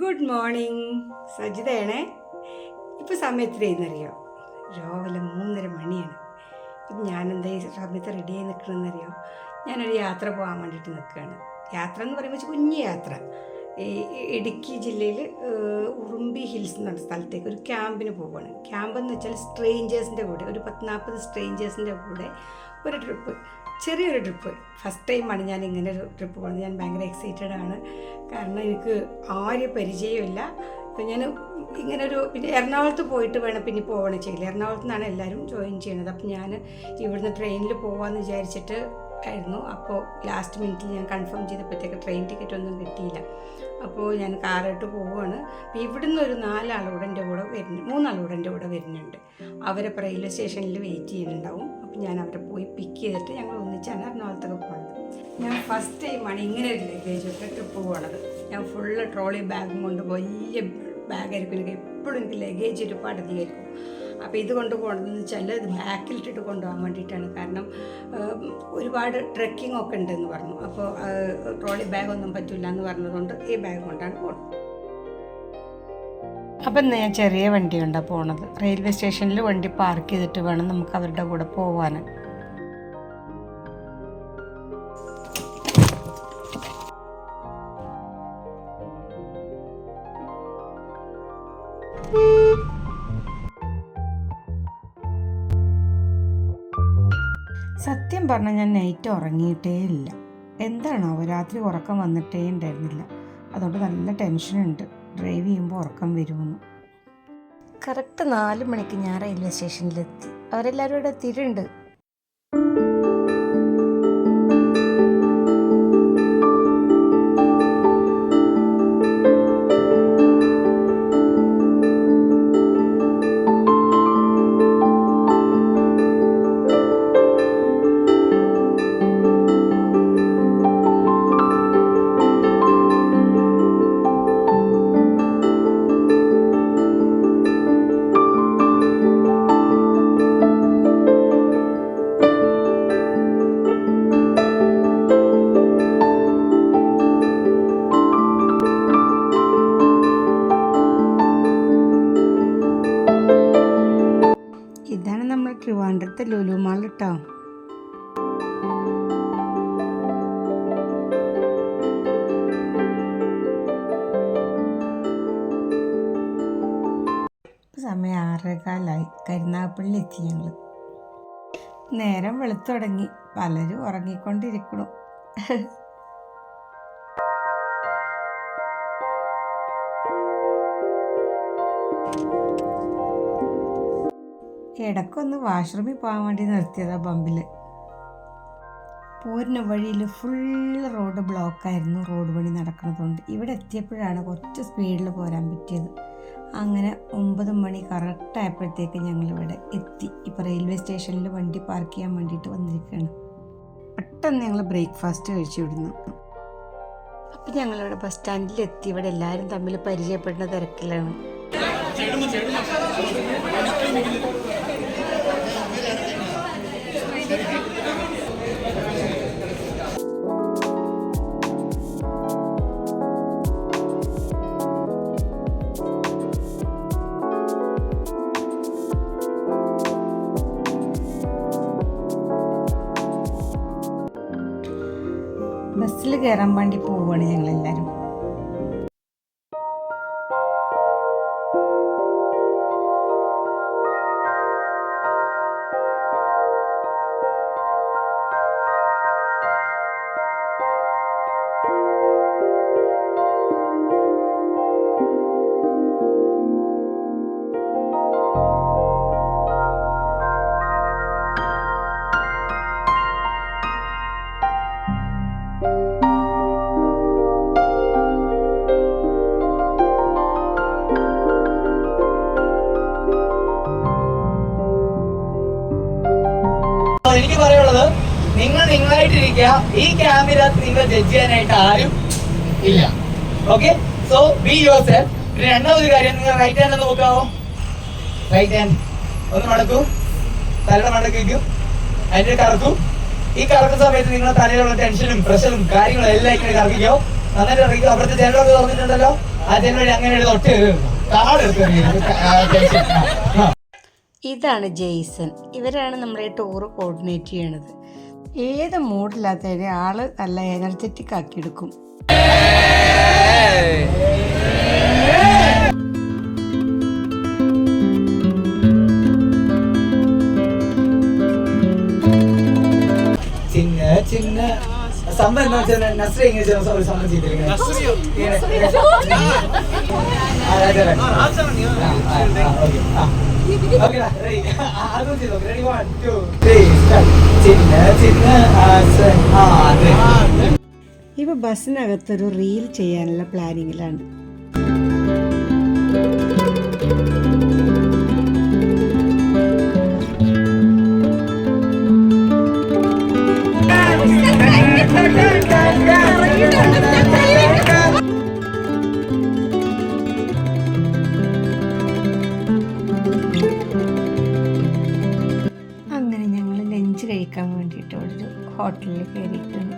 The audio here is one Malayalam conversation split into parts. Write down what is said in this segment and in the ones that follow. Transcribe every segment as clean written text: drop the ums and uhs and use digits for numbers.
Good morning. സജിതയാണേ. ഇപ്പോൾ സമയത്തിനറിയോ? രാവിലെ 3:30 മണിയാണ്. ഇപ്പം ഞാനെന്താ ഈ സമയത്ത് റെഡിയായി നിൽക്കണമെന്നറിയോ? ഞാനൊരു യാത്ര പോകാൻ വേണ്ടിയിട്ട് നിൽക്കുകയാണ്. യാത്ര എന്ന് പറയുമ്പോൾ കുഞ്ഞു യാത്ര. ഈ ഇടുക്കി ജില്ലയിൽ ഉറുമ്പി ഹിൽസ് എന്ന് പറഞ്ഞ സ്ഥലത്തേക്ക് ഒരു ക്യാമ്പിന് പോവുകയാണ്. ക്യാമ്പെന്ന് വെച്ചാൽ സ്ട്രേഞ്ചേഴ്സിൻ്റെ കൂടെ ഒരു 40-40 സ്ട്രേഞ്ചേഴ്സിൻ്റെ കൂടെ ഒരു ട്രിപ്പ്, ചെറിയൊരു ട്രിപ്പ്. ഫസ്റ്റ് ടൈമാണ് ഞാൻ ഇങ്ങനെ ഒരു ട്രിപ്പ് പോകുന്നത്. ഞാൻ ഭയങ്കര എക്സൈറ്റഡ് ആണ്. കാരണം എനിക്ക് ആരും പരിചയമില്ല. ഞാൻ ഇങ്ങനൊരു പിന്നെ എറണാകുളത്ത് പോയിട്ട് വേണം പിന്നെ പോകണം ചെയ്യില്ല. എറണാകുളത്ത് നിന്നാണ് എല്ലാവരും ജോയിൻ ചെയ്യുന്നത്. അപ്പം ഞാൻ ഇവിടുന്ന് ട്രെയിനിൽ പോകാമെന്ന് വിചാരിച്ചിട്ട് ആയിരുന്നു. അപ്പോൾ ലാസ്റ്റ് മിനിറ്റിൽ ഞാൻ കൺഫേം ചെയ്തപ്പോഴത്തേക്ക് ട്രെയിൻ ടിക്കറ്റ് ഒന്നും കിട്ടിയില്ല. അപ്പോൾ ഞാൻ കാറായിട്ട് പോവുകയാണ്. അപ്പോൾ ഇവിടുന്ന് ഒരു 3 ആളുകൂടെ എൻ്റെ കൂടെ വരുന്നുണ്ട്. അവരെ റെയിൽവേ സ്റ്റേഷനിൽ വെയിറ്റ് ചെയ്യുന്നുണ്ടാവും. അപ്പോൾ ഞാൻ അവരെ പോയി പിക്ക് ചെയ്തിട്ട് ഞങ്ങൾ ഒന്നിച്ചാണ് എറണാകുളത്തൊക്കെ പോകുന്നത്. ഞാൻ ഫസ്റ്റ് ടൈമാണ് ഇങ്ങനെ ഒരു ലഗേജ് ഒക്കെ ട്രിപ്പ് പോകുന്നത്. ഞാൻ ഫുള്ള് ട്രോളി ബാഗും കൊണ്ട് വലിയ ബാഗായിരിക്കും. എനിക്ക് എപ്പോഴും എനിക്ക് ലഗേജ് ഒരുപാട് അധികമായിരിക്കും. അപ്പോൾ ഇത് കൊണ്ടുപോകണമെന്ന് വെച്ചാൽ ഇത് ബാക്കിലിട്ടിട്ട് കൊണ്ടുപോകാൻ വേണ്ടിയിട്ടാണ്. കാരണം ഒരുപാട് ട്രെക്കിംഗ് ഒക്കെ ഉണ്ടെന്ന് പറഞ്ഞു. അപ്പോൾ ട്രോളി ബാഗൊന്നും പറ്റില്ല എന്ന് പറഞ്ഞതുകൊണ്ട് ഈ ബാഗ് കൊണ്ടാണ് പോകുന്നത്. അപ്പം ഇന്ന് ഞാൻ ചെറിയ വണ്ടി കൊണ്ടാണ് പോണത്. റെയിൽവേ സ്റ്റേഷനിൽ വണ്ടി പാർക്ക് ചെയ്തിട്ട് വേണം നമുക്ക് അവരുടെ കൂടെ പോകാൻ. സത്യം പറഞ്ഞാൽ ഞാൻ നൈറ്റ് ഉറങ്ങിയിട്ടേ ഇല്ല. എന്താണോ രാത്രി ഉറക്കം വന്നിട്ടേ ഉണ്ടായിരുന്നില്ല. അതുകൊണ്ട് നല്ല ടെൻഷനുണ്ട് ഡ്രൈവ് ചെയ്യുമ്പോൾ ഉറക്കം വരുമെന്ന്. കറക്റ്റ് 4 മണിക്ക് ഞാൻ റെയിൽവേ സ്റ്റേഷനിലെത്തി. അവരെല്ലാവരും ഇവിടെ എത്തിയിട്ടുണ്ട്. ഇതാണ് നമ്മൾ ട്രിവാൻഡ്രത്തെ ലുലു മാൾ കേട്ടോ. സമയം 6:15. കരുനാഗപ്പള്ളി എത്തി ഞങ്ങൾ. നേരം വെളുത്തു തുടങ്ങി. പലരും ഉറങ്ങിക്കൊണ്ടിരിക്കണു. ഇടയ്ക്കൊന്ന് വാഷ്റൂമിൽ പോകാൻ വേണ്ടി നിർത്തിയതാണ് ബമ്പിൽ. പോരുന്ന വഴിയിൽ ഫുള്ള് റോഡ് ബ്ലോക്കായിരുന്നു. റോഡ് പണി നടക്കുന്നതുകൊണ്ട് ഇവിടെ എത്തിയപ്പോഴാണ് കുറച്ച് സ്പീഡിൽ പോരാൻ പറ്റിയത്. അങ്ങനെ 9 മണി കറക്റ്റായപ്പോഴത്തേക്ക് ഞങ്ങളിവിടെ എത്തി. ഇപ്പോൾ റെയിൽവേ സ്റ്റേഷനിൽ വണ്ടി പാർക്ക് ചെയ്യാൻ വേണ്ടിയിട്ട് വന്നിരിക്കുകയാണ്. പെട്ടെന്ന് ഞങ്ങൾ ബ്രേക്ക്ഫാസ്റ്റ് കഴിച്ചു വിടുന്നു. അപ്പം ഞങ്ങളിവിടെ ബസ് സ്റ്റാൻഡിലെത്തി. ഇവിടെ എല്ലാവരും തമ്മിൽ പരിചയപ്പെടുന്ന തിരക്കിലാണ്. ബസ്സിൽ കയറാൻ വേണ്ടി പോവുകയാണ് ഞങ്ങളെല്ലാവരും. എനിക്ക് പറയാനുള്ളത്, നിങ്ങൾ നിങ്ങളായിട്ടിരിക്കുക. ഈ ക്യാമ്പിനകത്ത് നിങ്ങൾ ജഡ്ജ് ചെയ്യാനായിട്ട് ആരും ഇല്ല. Okay, so be your self. പിന്നെ രണ്ടാമതൊരു കാര്യം, നിങ്ങൾ റൈറ്റ് ഹാൻഡ് ഒന്ന് നോക്കാവോ. റൈറ്റ് ഹാൻഡ് ഒന്ന് മടക്കൂ, തലയുടെ മടക്ക് വയ്ക്കും, അതിന്റെ കറക്കൂ. ഈ കറക്കുന്ന സമയത്ത് നിങ്ങളുടെ തലയിലുള്ള ടെൻഷനും പ്രഷറും കാര്യങ്ങളും എല്ലാം ഇങ്ങനെ കറക്കിക്കോ. നന്നായിട്ട് ഇറങ്ങിക്കോ. അവിടുത്തെ ജനലൊക്കെ തുറന്നിട്ടുണ്ടല്ലോ, ചെന്നോട് അങ്ങനെ ഒരു തൊട്ട് കാടെടുത്ത്. ഇതാണ് ജെയ്സൺ. ഇവരാണ് നമ്മുടെ ഈ ടൂറ് കോർഡിനേറ്റ് ചെയ്യണത്. ഏത് മൂഡില്ലാത്തതിനെ ആള് നല്ല എനർജറ്റിക് ആക്കിയെടുക്കും. ചിന്ന ചിന്ന സംഭവം എന്താ വെച്ചാൽ നസ്രി എങ്ങനെ ഒരു സംഭവം ചെയ്തിരിക്കുന്നത്. ഇവ ബസ്സിനകത്തൊരു റീൽ ചെയ്യാനുള്ള പ്ലാനിങ്ങിലാണ്. അങ്ങനെ ഞങ്ങൾ ലഞ്ച് കഴിക്കാൻ വേണ്ടിയിട്ട് ഒരു ഹോട്ടലിൽ കയറിയിട്ടുണ്ട്.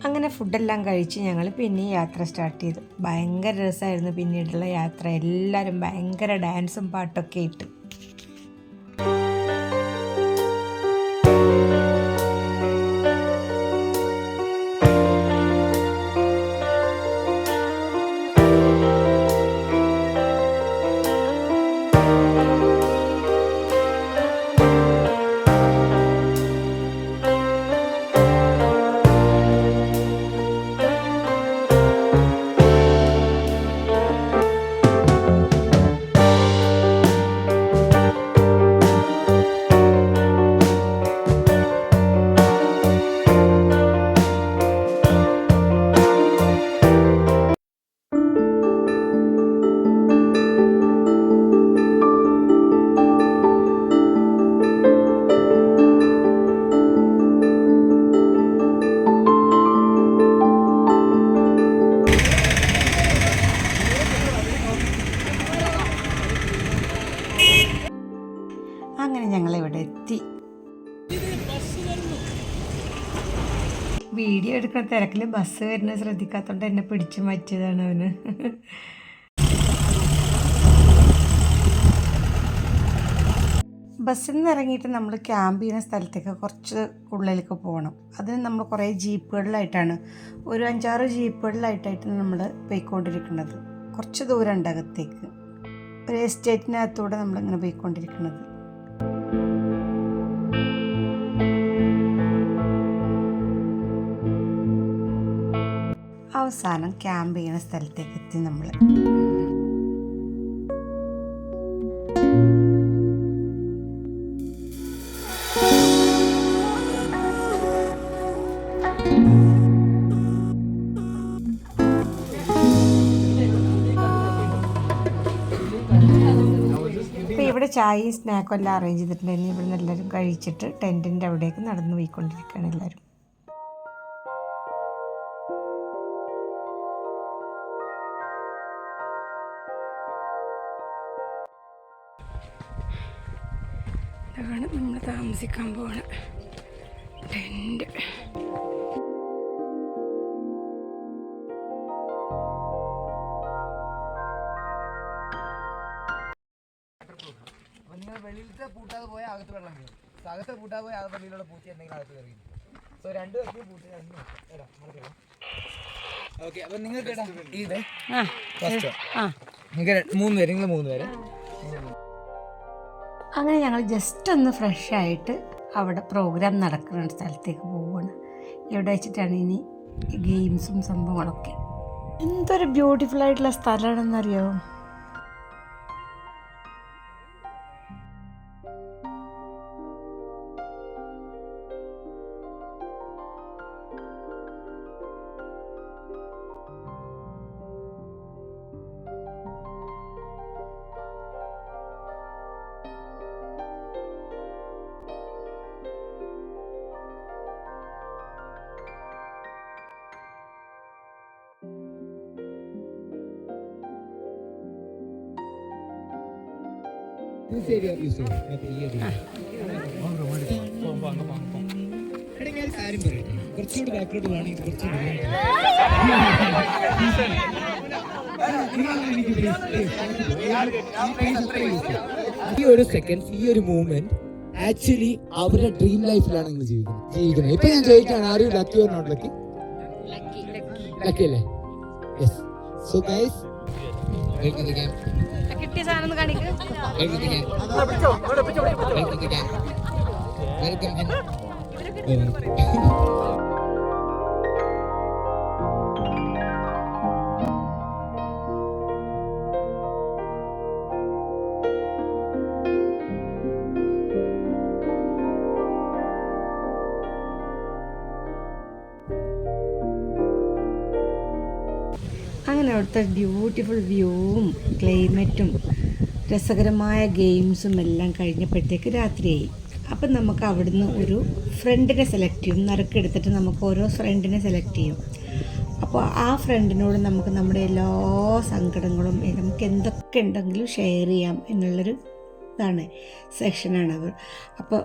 അങ്ങനെ ഫുഡെല്ലാം കഴിച്ച് ഞങ്ങൾ പിന്നെ യാത്ര സ്റ്റാർട്ട് ചെയ്തു. ഭയങ്കര രസമായിരുന്നു പിന്നീടുള്ള യാത്ര. എല്ലാവരും ഭയങ്കര ഡാൻസും പാട്ടൊക്കെ ഇട്ട്. അങ്ങനെ ഞങ്ങളിവിടെ എത്തി. വീഡിയോ എടുക്കുന്ന തിരക്കിൽ ബസ് വരുന്നത് ശ്രദ്ധിക്കാത്തതുകൊണ്ട് എന്നെ പിടിച്ചു മാറ്റിയതാണ് അവന്. ബസ്സിൽ നിന്ന് ഇറങ്ങിയിട്ട് നമ്മൾ ക്യാമ്പ് ചെയ്യുന്ന സ്ഥലത്തേക്ക് കുറച്ച് ഉള്ളിലേക്ക് പോകണം. അതിന് നമ്മൾ കുറേ ജീപ്പുകളിലായിട്ടാണ്, ഒരു 5-6 ജീപ്പുകളിലായിട്ടാണ് നമ്മൾ പോയിക്കൊണ്ടിരിക്കുന്നത്. കുറച്ച് ദൂരം ഉണ്ട് അകത്തേക്ക്. ഒരു എസ്റ്റേറ്റിനകത്തൂടെ നമ്മളിങ്ങനെ പോയിക്കൊണ്ടിരിക്കുന്നത്. അവസാനം ക്യാമ്പ് ചെയ്യുന്ന സ്ഥലത്തേക്ക് എത്തി നമ്മൾ. ഇപ്പോൾ ഇവിടെ ചായയും സ്നാക്കും എല്ലാം അറേഞ്ച് ചെയ്തിട്ടുണ്ടായിരുന്നു. ഇവിടെ നിന്ന് എല്ലാവരും കഴിച്ചിട്ട് ടെൻറ്റിൻ്റെ അവിടേക്ക് നടന്നു പോയിക്കൊണ്ടിരിക്കുകയാണ് എല്ലാവരും. അതാണ് നമ്മൾ താമസിക്കാൻ പോണ ടെൻറ്റ്. നിങ്ങൾ വെളിയിലത്തെ പൂട്ടാതെ പോയാൽ അകത്ത് വെള്ളം കയറും. അകത്തെ പൂട്ടാതെ പോയാൽ അകത്ത് വെളിയിലുള്ള പൂച്ച എന്തെങ്കിലും അകത്ത് കയറി. സോ 2 പേർക്ക് പൂട്ടി 2 ഓക്കെ. അപ്പം നിങ്ങൾക്ക് ഇത് ഫസ്റ്റ് നിങ്ങൾക്ക് 3 പേര്, നിങ്ങൾ 3 പേര്. അങ്ങനെ ഞങ്ങൾ ജസ്റ്റ് ഒന്ന് ഫ്രഷ് ആയിട്ട് അവിടെ പ്രോഗ്രാം നടക്കുന്ന സ്ഥലത്തേക്ക് പോവുകയാണ്. എവിടെ വെച്ചിട്ടാണ് ഇനി ഗെയിംസും സംഭവങ്ങളൊക്കെ. എന്തൊരു ബ്യൂട്ടിഫുൾ ആയിട്ടുള്ള സ്ഥലമാണെന്നറിയോ. കുറച്ചുകൂടി ബാക്കോട്ട് വേണമെങ്കിൽ കുറച്ചുകൂടി ഈ ഒരു സെക്കൻഡ്, ഈ ഒരു മൂവ്മെന്റ് ആക്ച്വലി അവരുടെ ഡ്രീം ലൈഫിലാണ് നിങ്ങൾ ജീവിക്കുന്നത്. ഇപ്പൊ ഞാൻ ചോദിക്കാണ്, ആരും lucky or not lucky? Lucky അല്ലേ? യെസ്. സോ ഗൈസ്, കിട്ടിയ സാധനം കാണിക്കും. അങ്ങനെ അവിടുത്തെ ബ്യൂട്ടിഫുൾ വ്യൂവും ക്ലൈമറ്റും രസകരമായ ഗെയിംസും എല്ലാം കഴിഞ്ഞപ്പോഴത്തേക്ക് രാത്രിയായി. അപ്പം നമുക്ക് അവിടുന്ന് ഒരു ഫ്രണ്ടിനെ സെലക്ട് ചെയ്യും. നറുക്കെടുത്തിട്ട് നമുക്ക് ഓരോ ഫ്രണ്ടിനെ സെലക്ട് ചെയ്യും. അപ്പോൾ ആ ഫ്രണ്ടിനോട് നമുക്ക് നമ്മുടെ എല്ലാ സങ്കടങ്ങളും നമുക്ക് എന്തൊക്കെ ഉണ്ടെങ്കിലും ഷെയർ ചെയ്യാം എന്നുള്ളൊരു ഇതാണ്, സെക്ഷനാണ് അവർ. അപ്പോൾ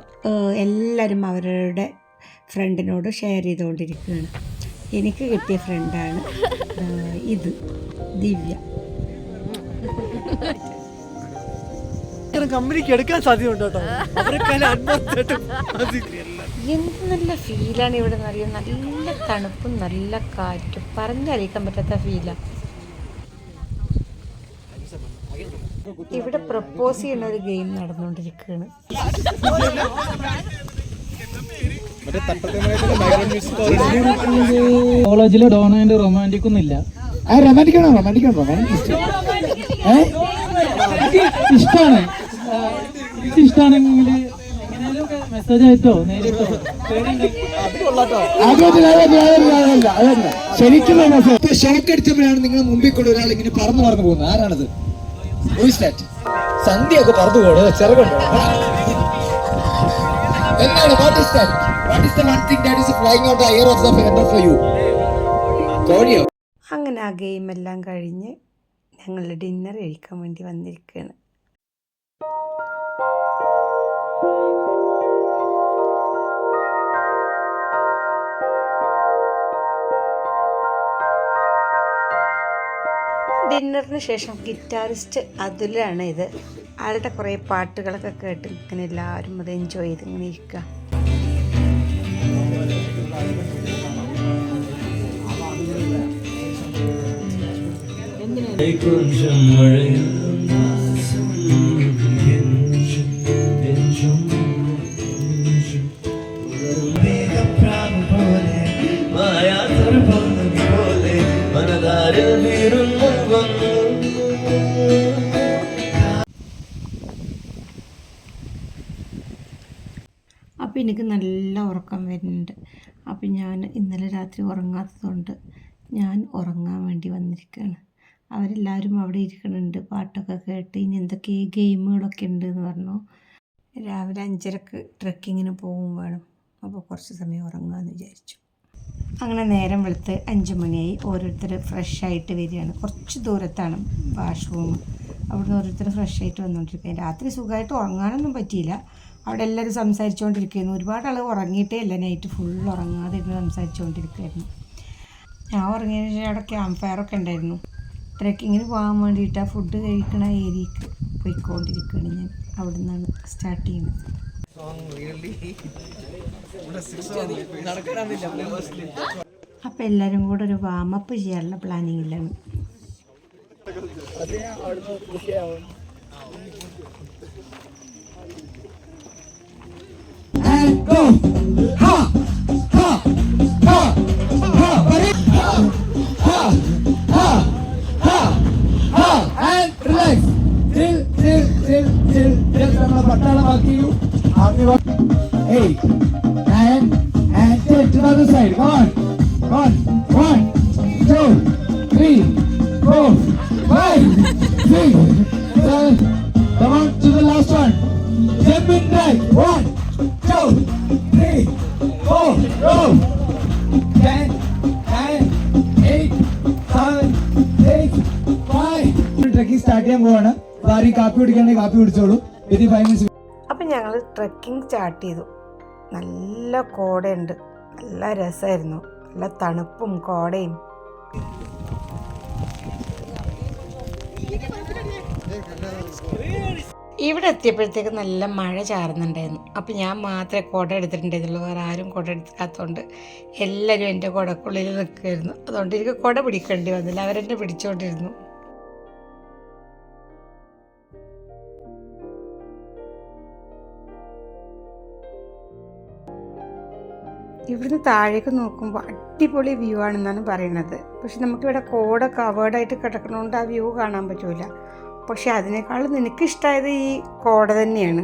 എല്ലാവരും അവരുടെ ഫ്രണ്ടിനോട് ഷെയർ ചെയ്തുകൊണ്ടിരിക്കുകയാണ്. എനിക്ക് കിട്ടിയ ഫ്രണ്ടാണ് ഇത്, ദിവ്യ. കമ്പനിക്ക് എടുക്കാൻ സാധ്യതയുണ്ട് കേട്ടോ. എന്ത് നല്ല ഫീലാണ് ഇവിടെ എന്നറിയാം. നല്ല തണുപ്പും നല്ല കാറ്റും, പറഞ്ഞറിയിക്കാൻ പറ്റാത്ത ഫീലാണ്. ഇവിടെ പ്രപ്പോസ് ചെയ്യുന്ന ഒരു ഗെയിം നടന്നുകൊണ്ടിരിക്കുകയാണ്. കോളേജിലെ ഡോണാൻഡ് റൊമാൻറ്റിക് ഒന്നുമില്ല. ഇഷ്ടമാണ്, ഇഷ്ടമാണെങ്കിൽ മെസ്സേജ് അയച്ചോ നേരിട്ടോ. ശരിക്കും ഷോക്ക് അടിച്ചപ്പോഴാണ് നിങ്ങൾ മുമ്പിൽ കൂടെ ഒരാൾ ഇങ്ങനെ പറന്നു പോകുന്നത്. ആരാണത്? സന്ധ്യയൊക്കെ പറന്നു പോടോ, ചെറുകുണ്ടോ? എന്താണ്? What is the one thing that is flying out the air of the feather for you? കോഴിയോ? അങ്ങനെ ആ ഗെയിം എല്ലാം കഴിഞ്ഞ് ഞങ്ങൾ ഡിന്നർ കഴിക്കാൻ വേണ്ടി വന്നിരിക്കുകയാണ്. ഡിന്നറിന് ശേഷം ഗിറ്റാറിസ്റ്റ് അതുലാണ് ഇത്. ആളുടെ കുറേ പാട്ടുകളൊക്കെ കേട്ട് ഇങ്ങനെ എല്ലാവരും അത് എൻജോയ് ചെയ്ത് ഇങ്ങനെ ഇരിക്കുക. അപ്പോൾ എനിക്ക് നല്ല ഉറക്കം വരുന്നുണ്ട്. അപ്പോൾ ഞാൻ ഇന്നലെ രാത്രി ഉറങ്ങാത്തതുകൊണ്ട് ഞാൻ ഉറങ്ങാൻ വേണ്ടി വന്നിരിക്കുകയാണ്. അവരെല്ലാവരും അവിടെ ഇരിക്കുന്നുണ്ട്, പാട്ടൊക്കെ കേട്ട്. ഇനി എന്തൊക്കെ ഗെയിമുകളൊക്കെ ഉണ്ട് എന്ന് പറഞ്ഞു. രാവിലെ 5:30 ട്രെക്കിങ്ങിന് പോകും വേണം. അപ്പോൾ കുറച്ച് സമയം ഉറങ്ങാമെന്ന് വിചാരിച്ചു. അങ്ങനെ നേരം വെളുത്ത് 5 മണിയായി. ഓരോരുത്തർ ഫ്രഷായിട്ട് വരികയാണ്. കുറച്ച് ദൂരത്താണ് വാഷ്റൂം. അവിടുന്ന് ഓരോരുത്തർ ഫ്രഷായിട്ട് വന്നുകൊണ്ടിരിക്കുക. രാത്രി സുഖമായിട്ട് ഉറങ്ങാനൊന്നും പറ്റിയില്ല. അവിടെ എല്ലാവരും സംസാരിച്ചുകൊണ്ടിരിക്കുകയായിരുന്നു. ഒരുപാട് ആൾ ഉറങ്ങിയിട്ടേ ഇല്ല, നൈറ്റ് ഫുൾ ഉറങ്ങാതെ ഇരുന്ന് സംസാരിച്ചുകൊണ്ടിരിക്കുകയായിരുന്നു. ഞാൻ ഉറങ്ങിയതിന് ശേഷം അവിടെ ക്യാമ്പ് ഫയറൊക്കെ ഉണ്ടായിരുന്നു. ട്രെക്കിങ്ങിന് പോകാൻ വേണ്ടിയിട്ട് ആ ഫുഡ് കഴിക്കണ ഏരിയക്ക് പോയിക്കൊണ്ടിരിക്കുകയാണ് ഞാൻ. അവിടെ നിന്നാണ് സ്റ്റാർട്ട് ചെയ്യുന്നത്. അപ്പം എല്ലാവരും കൂടെ ഒരു വാമപ്പ് ചെയ്യാനുള്ള പ്ലാനിങ്ങിലാണ്. Hey, and take to the other side. Come on. 1, 2, 3, 4, 5, 6, 7. Come on to the last one. Jump in right. 1, 2, 3, 4, go. 10, 9, 8, 7, 8, 5. Trekking start ചെയ്യാൻ പോവാണ്. ആരും കാപ്പി കുടിക്കുകയാണെങ്കിൽ കാപ്പി കുടിച്ചോളൂ. അപ്പം ഞങ്ങൾ ട്രെക്കിംഗ് സ്റ്റാർട്ട് ചെയ്തു. നല്ല കോടയുണ്ട്, നല്ല രസമായിരുന്നു, നല്ല തണുപ്പും കോടയും. ഇവിടെ എത്തിയപ്പോഴത്തേക്ക് നല്ല മഴ ചാറുന്നുണ്ടായിരുന്നു. അപ്പം ഞാൻ മാത്രമേ കുട എടുത്തിട്ടുണ്ടായിരുന്നുള്ളൂ, വേറെ ആരും കുട എടുക്കാത്തതുകൊണ്ട് എല്ലാവരും എൻ്റെ കുടക്കുള്ളിൽ നിൽക്കുമായിരുന്നു. അതുകൊണ്ട് എനിക്ക് കുട പിടിക്കേണ്ടി വന്നില്ല, അവരെന്നെ പിടിച്ചുകൊണ്ടിരുന്നു. ഇവിടുന്ന് താഴേക്ക് നോക്കുമ്പോൾ അടിപൊളി വ്യൂ ആണെന്നാണ് പറയുന്നത്. പക്ഷെ നമുക്കിവിടെ കോട കവേർഡായിട്ട് കിടക്കണോണ്ട് ആ വ്യൂ കാണാൻ പറ്റില്ല. പക്ഷെ അതിനേക്കാളും എനിക്കിഷ്ടമായത് ഈ കോട തന്നെയാണ്.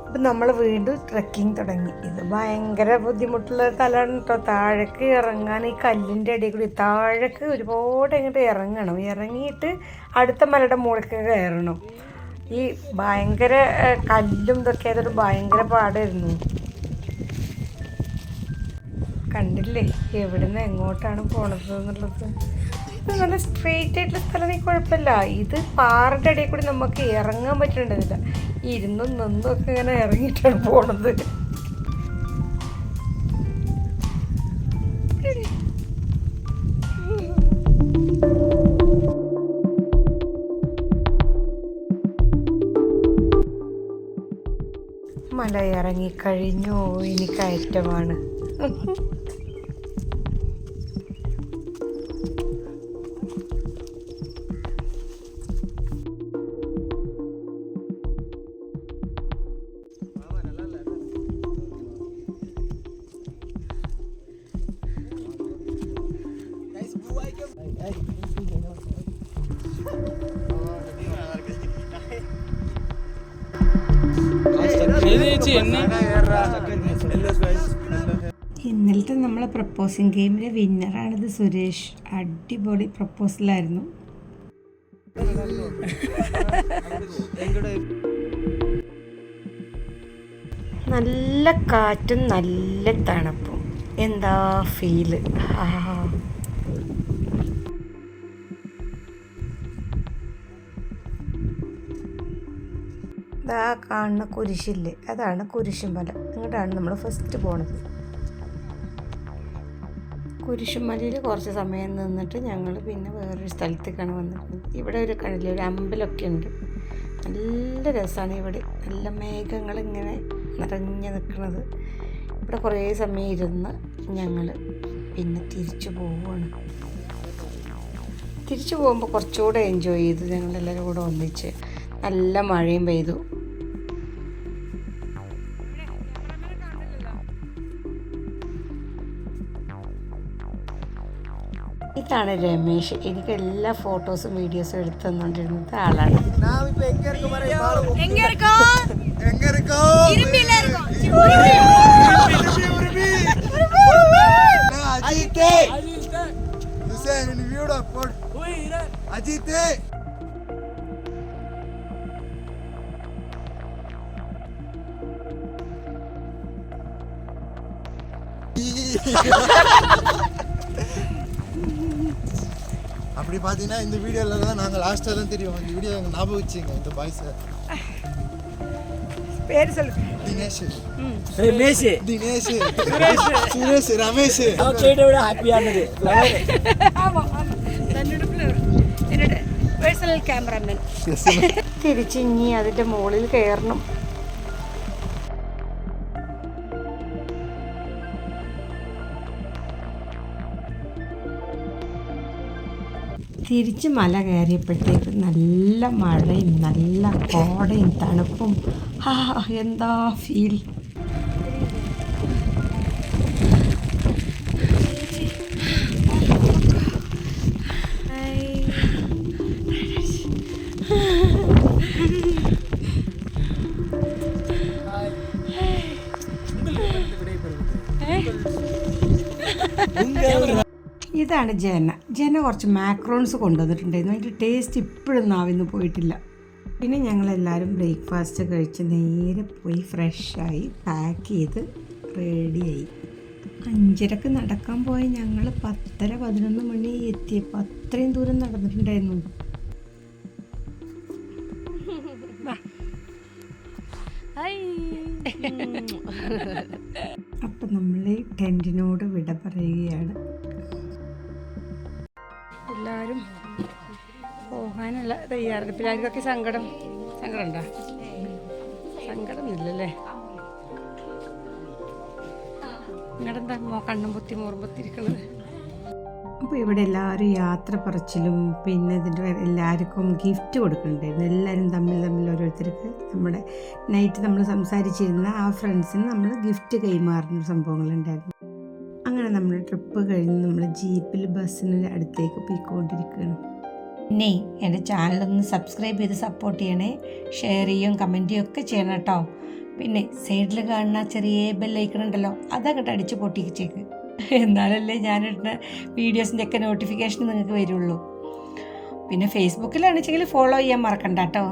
അപ്പം നമ്മൾ വീണ്ടും ട്രെക്കിങ് തുടങ്ങി. ഇത് ഭയങ്കര ബുദ്ധിമുട്ടുള്ള സ്ഥലമാണ് കേട്ടോ. താഴേക്ക് ഇറങ്ങാൻ ഈ കല്ലിൻ്റെ ഇടയിൽ കൂടി താഴേക്ക് ഒരുപാട് ഇങ്ങോട്ട് ഇറങ്ങണം. ഇറങ്ങിയിട്ട് അടുത്ത മലയുടെ മുകളിലേക്ക് കയറണം. ഈ ഭയങ്കര കല്ലും ഇതൊക്കെ ആയതൊരു ഭയങ്കര പാടായിരുന്നു. കണ്ടില്ലേ എവിടുന്ന് എങ്ങോട്ടാണ് പോണത് എന്നുള്ളത്. ഇത് നല്ല സ്ട്രെയിറ്റ് ആയിട്ടുള്ള സ്ഥലം കുഴപ്പമില്ല. ഇത് പാറയുടെ ഇടയിൽ കൂടി നമുക്ക് ഇറങ്ങാൻ പറ്റുന്നുണ്ടായിരുന്നില്ല. ഇരുന്നും നിന്നും ഒക്കെ ഇങ്ങനെ ഇറങ്ങിയിട്ടാണ് പോണത്. മല ഇറങ്ങിക്കഴിഞ്ഞു, ഇനി കയറ്റമാണ്. ഇന്നലത്തെ നമ്മളെ പ്രപ്പോസിങ് ഗെയിമിലെ വിന്നറാണിത് സുരേഷ്. അടിപൊളി പ്രപ്പോസലായിരുന്നു. നല്ല കാറ്റും നല്ല തണുപ്പും, എന്താ ഫീല്. ഇതാ കാണുന്ന കുരിശില്ലേ, അതാണ് കുരിശുമല. ഇങ്ങോട്ടാണ് നമ്മൾ ഫസ്റ്റ് പോണത്. കുരിശുമലയിൽ കുറച്ച് സമയം നിന്നിട്ട് ഞങ്ങൾ പിന്നെ വേറൊരു സ്ഥലത്തേക്കാണ് വന്നിരുന്നത്. ഇവിടെ ഒരു കടലിൽ ഒരു അമ്പലമൊക്കെ ഉണ്ട്. നല്ല രസമാണ് ഇവിടെ. നല്ല മേഘങ്ങൾ ഇങ്ങനെ നിറഞ്ഞു നിൽക്കുന്നത്. ഇവിടെ കുറേ സമയം ഇരുന്ന് ഞങ്ങൾ പിന്നെ തിരിച്ചു പോവുകയാണ്. തിരിച്ചു പോകുമ്പോൾ കുറച്ചുകൂടെ എൻജോയ് ചെയ്തു ഞങ്ങളെല്ലാവരും കൂടെ ഒന്നിച്ച്. നല്ല മഴയും പെയ്തു. ഇതാണ് രമേശ്. എനിക്ക് എല്ലാ ഫോട്ടോസും വീഡിയോസും എടുത്തു തന്നുകൊണ്ടിരുന്നത് ആളാണ്. அப்படி பார்த்தீங்கன்னா இந்த வீடியோவில் தான் நாங்கள் லாஸ்ட்டாக தான் தெரியும். இந்த வீடியோ எங்கள் ஞாபகம் வச்சுங்க. இந்த பாய்ஸை பேர் சொல்லு. தினேஷ், രമേശ്, தினேஷ், சுரேஷ், ரமேஷ். വിட ഹാപ്പിയാണത്. എന്നോട് പേഴ്സണൽ ക്യാമറാമാൻ. തിരിച്ച് ഇനി അതിൻ്റെ മുകളിൽ കയറണം. തിരിച്ച് മല കയറിയപ്പോഴത്തേക്ക് നല്ല മഴയും നല്ല കോടയും തണുപ്പും. എന്താ ഫീൽ. ഇതാണ് ജന കുറച്ച് മാക്രോൺസ് കൊണ്ടുവന്നിട്ടുണ്ടായിരുന്നു. അതിൻ്റെ ടേസ്റ്റ് ഇപ്പോഴും നാവിന്ന് പോയിട്ടില്ല. പിന്നെ ഞങ്ങളെല്ലാവരും ബ്രേക്ക്ഫാസ്റ്റ് കഴിച്ച് നേരെ പോയി ഫ്രഷായി പാക്ക് ചെയ്ത് റെഡിയായി. 5:30 നടക്കാൻ പോയ ഞങ്ങൾ 10:30-11 മണി എത്തിയപ്പോൾ അത്രയും ദൂരം നടന്നിട്ടുണ്ടായിരുന്നു. അപ്പം നമ്മൾ ടെൻറ്റിനോട് വിട പറയുകയാണ്. എല്ലാവരും പോകാനുള്ള തയ്യാറെടുപ്പിൽ. ആർക്കൊക്കെ സങ്കടമുണ്ടോ? സങ്കടമൊന്നുമില്ലല്ലേ? നിങ്ങളെന്താ കണ്ണും പൊത്തി മോറും പൊത്തിരിക്കുന്നത്? അപ്പോൾ ഇവിടെ എല്ലാവരും യാത്ര പറച്ചിലും പിന്നെ ഇതിൻ്റെ എല്ലാവർക്കും ഗിഫ്റ്റ് കൊടുക്കുന്നുണ്ടായിരുന്നു. എല്ലാവരും തമ്മിൽ ഓരോരുത്തർക്ക് നമ്മുടെ നൈറ്റ് നമ്മൾ സംസാരിച്ചിരുന്ന ആ ഫ്രണ്ട്സിന് നമ്മൾ ഗിഫ്റ്റ് കൈമാറുന്ന സംഭവങ്ങളുണ്ടായിരുന്നു. അങ്ങനെ നമ്മൾ ട്രിപ്പ് കഴിഞ്ഞ് നമ്മൾ ജീപ്പിൽ ബസ്സിന് അടുത്തേക്ക് പോയിക്കൊണ്ടിരിക്കുകയാണ്. പിന്നെ എൻ്റെ ചാനലൊന്ന് സബ്സ്ക്രൈബ് ചെയ്ത് സപ്പോർട്ട് ചെയ്യണേ. ഷെയർ ചെയ്യും കമൻറ്റ് ചെയ്യും ഒക്കെ ചെയ്യണം കേട്ടോ. പിന്നെ സൈഡിൽ കാണുന്ന ചെറിയ ബെല്ലൈക്കൺ ഉണ്ടല്ലോ, അതങ്ങോട്ട് അടിച്ച് പൊട്ടിച്ചേക്ക്. എന്നാലല്ലേ ഞാനിടുന്ന വീഡിയോസിൻ്റെ ഒക്കെ നോട്ടിഫിക്കേഷൻ നിങ്ങൾക്ക് വരുള്ളൂ. പിന്നെ ഫേസ്ബുക്കിലാണെന്നുവെച്ചെങ്കിൽ ഫോളോ ചെയ്യാൻ മറക്കണ്ട കേട്ടോ.